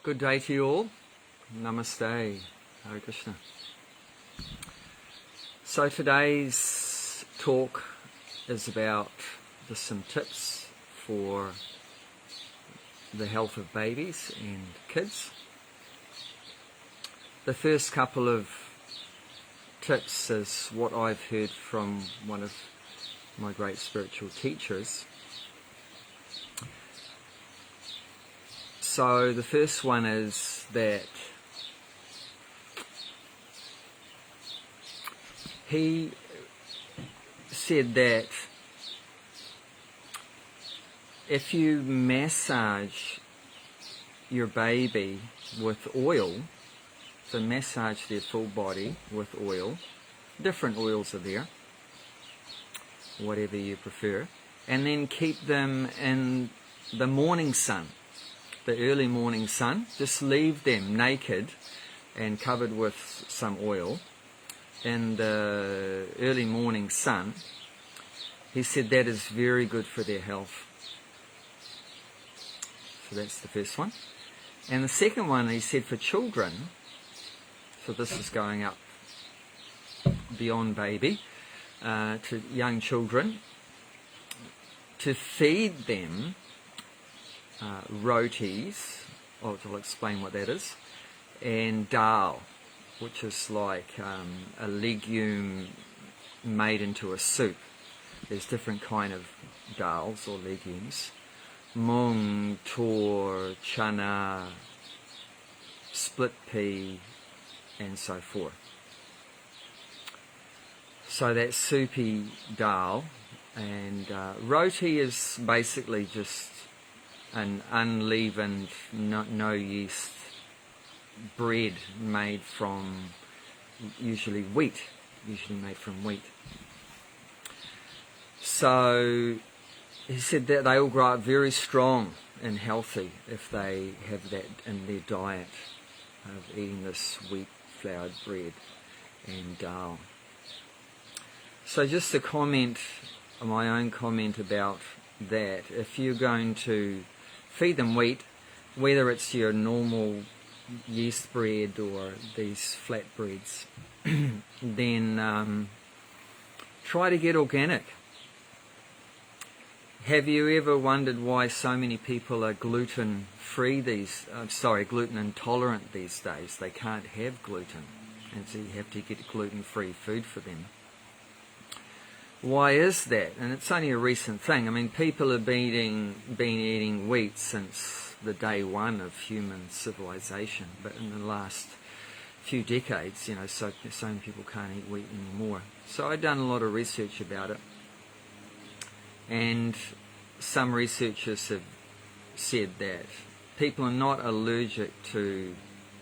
Good day to you all. Namaste. Hare Krishna. So today's talk is about just some tips for the health of babies and kids. The first couple of tips is what I've heard from one of my great spiritual teachers. So the first one is that he said that if you massage your baby with oil, so massage their full body with oil, different oils are there, whatever you prefer, and then keep them in the morning sun, the early morning sun. Just leave them naked and covered with some oil in the early morning sun. He said that is very good for their health. So that's the first one. And the second one, he said, for children, so this is going up beyond baby, to young children, to feed them rotis, I'll explain what that is, and dal, which is like a legume made into a soup. There's different kind of dals or legumes: mung, tor, chana, split pea, and so forth. So that's soupy dal, and roti is basically just an unleavened, no yeast bread made from usually made from wheat. So he said that they all grow up very strong and healthy if they have that in their diet of eating this wheat floured bread and dal. So just a comment, my own comment about that, if you're going to feed them wheat, whether it's your normal yeast bread or these flat breads, then try to get organic. Have you ever wondered why so many people are gluten intolerant these days? They can't have gluten, and so you have to get gluten-free food for them. Why is that? And it's only a recent thing. I mean, people have been eating wheat since the day one of human civilization, but in the last few decades, so many people can't eat wheat anymore. So I've done a lot of research about it, and some researchers have said that people are not allergic to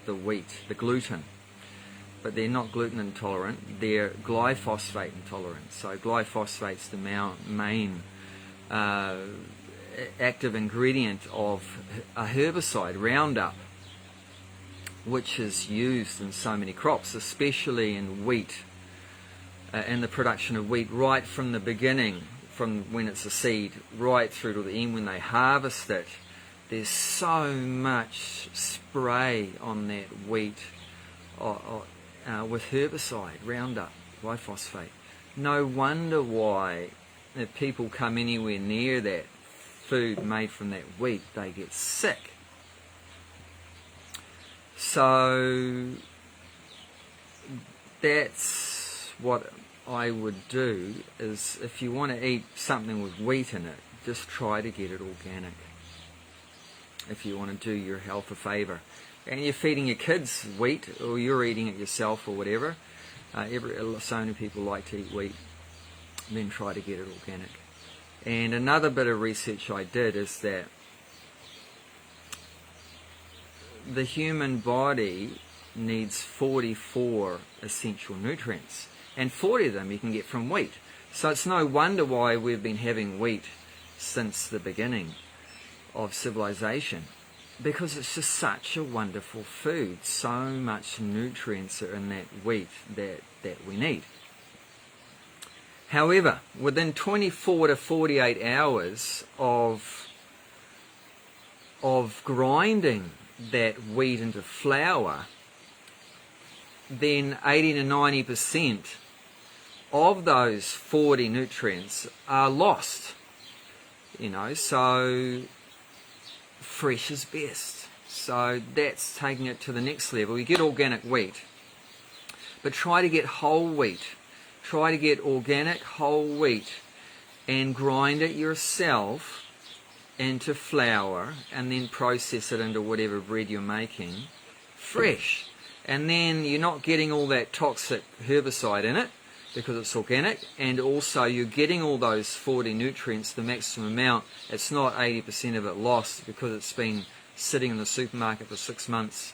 the wheat, the gluten, but they're not gluten intolerant, they're glyphosate intolerant. So glyphosate's the main active ingredient of a herbicide, Roundup, which is used in so many crops, especially in wheat, in the production of wheat, right from the beginning, from when it's a seed, right through to the end when they harvest it. There's so much spray on that wheat with herbicide, Roundup, glyphosate. No wonder why if people come anywhere near that food made from that wheat, they get sick. So that's what I would do, is if you want to eat something with wheat in it, just try to get it organic, if you want to do your health a favour. And you're feeding your kids wheat, or you're eating it yourself, or whatever. So many people like to eat wheat. Then try to get it organic. And another bit of research I did is that the human body needs 44 essential nutrients, and 40 of them you can get from wheat. So it's no wonder why we've been having wheat since the beginning of civilization, because it's just such a wonderful food. So much nutrients are in that wheat that we need. However, within 24 to 48 hours of grinding that wheat into flour, then 80 to 90% of those 40 nutrients are lost. So fresh is best. So that's taking it to the next level. You get organic wheat, but try to get whole wheat. Try to get organic whole wheat and grind it yourself into flour and then process it into whatever bread you're making fresh. And then you're not getting all that toxic herbicide in it because it's organic, and also you're getting all those 40 nutrients, the maximum amount. It's not 80% of it lost because it's been sitting in the supermarket for 6 months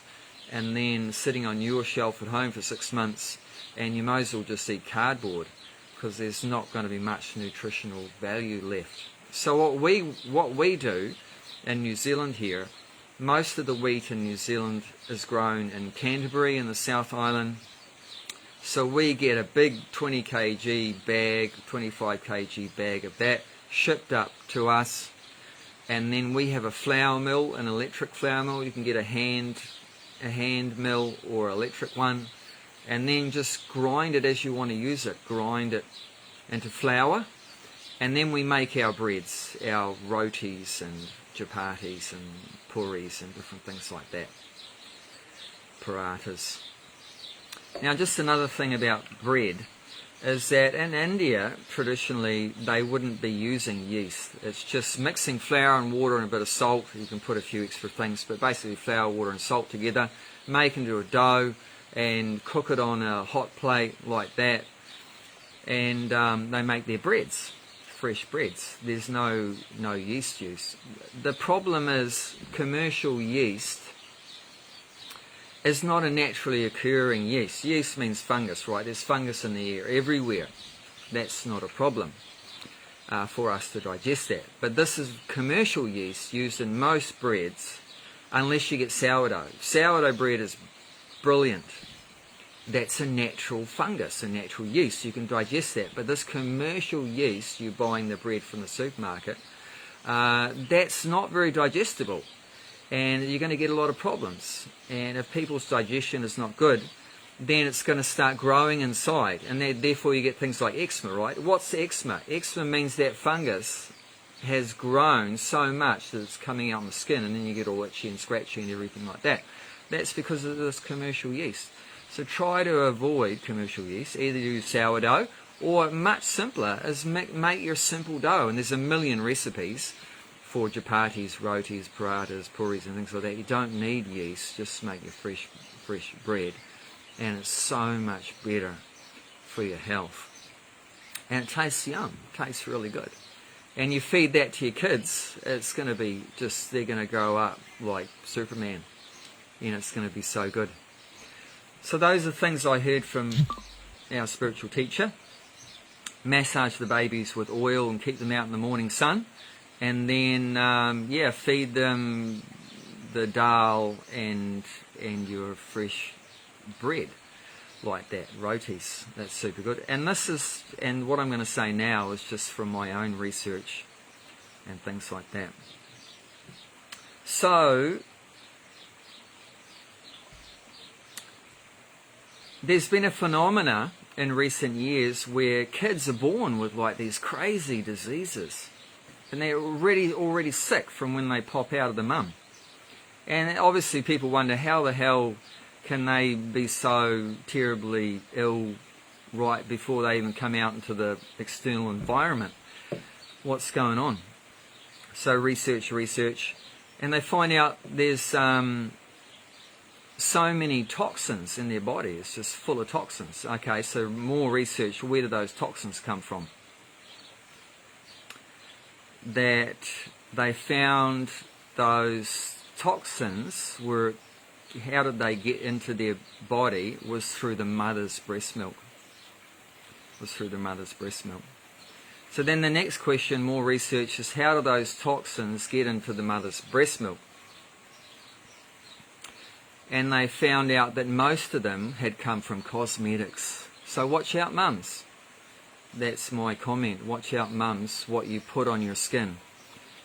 and then sitting on your shelf at home for 6 months, and you might as well just eat cardboard because there's not going to be much nutritional value left. So what we do in New Zealand here, most of the wheat in New Zealand is grown in Canterbury in the South Island. So we get a big 20 kg bag, 25 kg bag of that shipped up to us, and then we have a flour mill, an electric flour mill. You can get a hand mill or electric one, and then just grind it as you want to use it. Grind it into flour, and then we make our breads, our rotis and chapatis and puris and different things like that, parathas. Now, just another thing about bread is that in India, traditionally, they wouldn't be using yeast. It's just mixing flour and water and a bit of salt. You can put a few extra things, but basically flour, water and salt together, make into a dough and cook it on a hot plate like that, and they make their breads, fresh breads. There's no yeast use. The problem is commercial yeast is not a naturally occurring yeast. Yeast means fungus, right? There's fungus in the air everywhere. That's not a problem for us to digest that. But this is commercial yeast used in most breads, unless you get sourdough. Sourdough bread is brilliant. That's a natural fungus, a natural yeast. You can digest that. But this commercial yeast, you're buying the bread from the supermarket, that's not very digestible. And you're going to get a lot of problems. And if people's digestion is not good, then it's going to start growing inside. And therefore you get things like eczema, right? What's eczema? Eczema means that fungus has grown so much that it's coming out on the skin, and then you get all itchy and scratchy and everything like that. That's because of this commercial yeast. So try to avoid commercial yeast. Either use sourdough, or much simpler is make your simple dough. And there's a million recipes for chapatis, rotis, parathas, puris and things like that. You don't need yeast, just make your fresh bread, and it's so much better for your health. And it tastes yum, tastes really good. And you feed that to your kids, it's going to be just, they're going to grow up like Superman. It's going to be so good. So those are things I heard from our spiritual teacher. Massage the babies with oil and keep them out in the morning sun. And then, feed them the dal and your fresh bread like that, rotis. That's super good. And what I'm going to say now is just from my own research and things like that. So, there's been a phenomena in recent years where kids are born with like these crazy diseases. And they're already sick from when they pop out of the mum. And obviously people wonder, how the hell can they be so terribly ill right before they even come out into the external environment? What's going on? So research, and they find out there's so many toxins in their body. It's just full of toxins. Okay, so more research. Where do those toxins come from? That they found those toxins were, how did they get into their body, was through the mother's breast milk. So then the next question, more research, is how do those toxins get into the mother's breast milk? And they found out that most of them had come from cosmetics. So watch out, mums. That's my comment. Watch out, mums, what you put on your skin.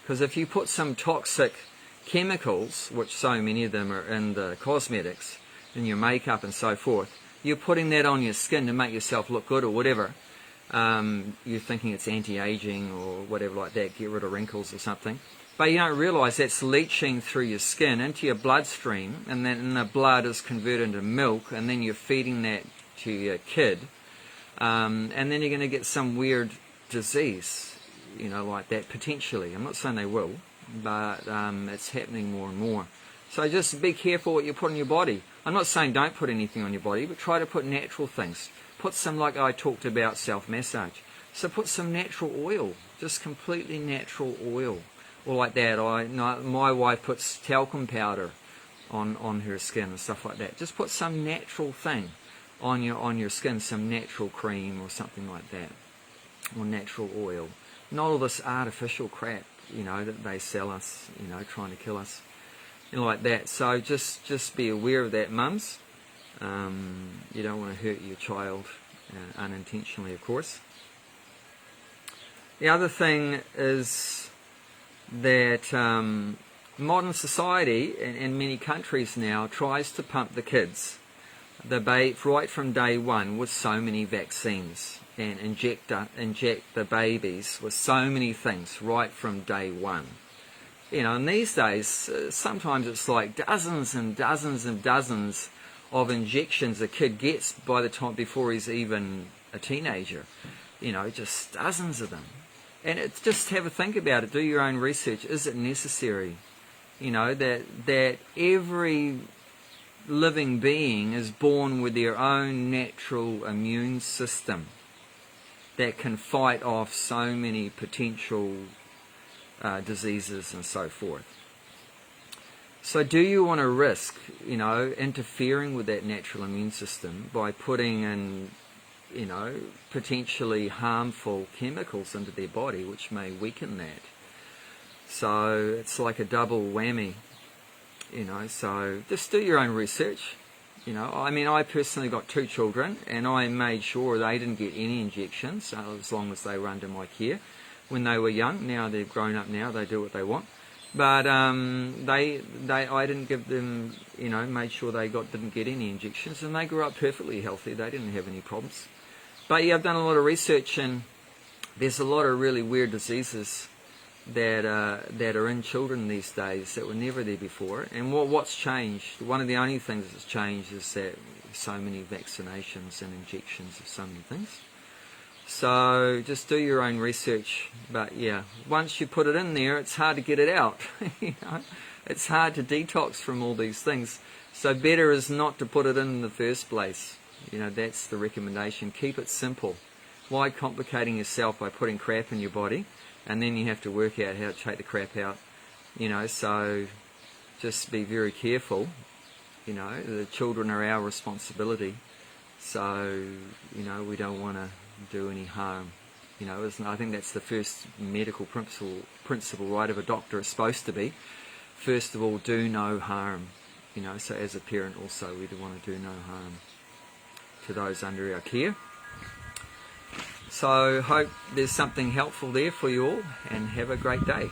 Because if you put some toxic chemicals, which so many of them are in the cosmetics, in your makeup and so forth, you're putting that on your skin to make yourself look good or whatever. You're thinking it's anti-aging or whatever like that, get rid of wrinkles or something. But you don't realise that's leaching through your skin into your bloodstream, and then the blood is converted into milk, and then you're feeding that to your kid. And then you're going to get some weird disease, like that potentially. I'm not saying they will, but it's happening more and more. So just be careful what you put on your body. I'm not saying don't put anything on your body, but try to put natural things. Put some, like I talked about, self-massage. So put some natural oil, just completely natural oil. Or like that, my wife puts talcum powder on her skin and stuff like that. Just put some natural thing on your skin, some natural cream or something like that, or natural oil. Not all this artificial crap, that they sell us, trying to kill us, like that. So just be aware of that, mums. You don't want to hurt your child unintentionally, of course. The other thing is that modern society in many countries now tries to pump the kids, right from day one, with so many vaccines, and inject the babies with so many things right from day one. And these days, sometimes it's like dozens and dozens and dozens of injections a kid gets by the time before he's even a teenager. Just dozens of them. And it's just have a think about it. Do your own research. Is it necessary? That every living being is born with their own natural immune system that can fight off so many potential diseases and so forth. So do you want to risk, interfering with that natural immune system by putting in, potentially harmful chemicals into their body, which may weaken that? So it's like a double whammy, so just do your own research. I personally got 2 children, and I made sure they didn't get any injections as long as they were under my care when they were young. Now they're grown up now, they do what they want. But I didn't give them, made sure they didn't get any injections, and they grew up perfectly healthy. They didn't have any problems. But yeah, I've done a lot of research, and there's a lot of really weird diseases that are in children these days that were never there before. And what's changed? One of the only things that's changed is that so many vaccinations and injections of so many things. So just do your own research. But yeah, once you put it in there, it's hard to get it out. It's hard to detox from all these things. So better is not to put it in the first place. That's the recommendation. Keep it simple. Why complicating yourself by putting crap in your body, and then you have to work out how to take the crap out? So just be very careful. The children are our responsibility. So, we don't want to do any harm. I think that's the first medical principle, right, of a doctor is supposed to be. First of all, do no harm. So as a parent also, we do want to do no harm to those under our care. So hope there's something helpful there for you all, and have a great day.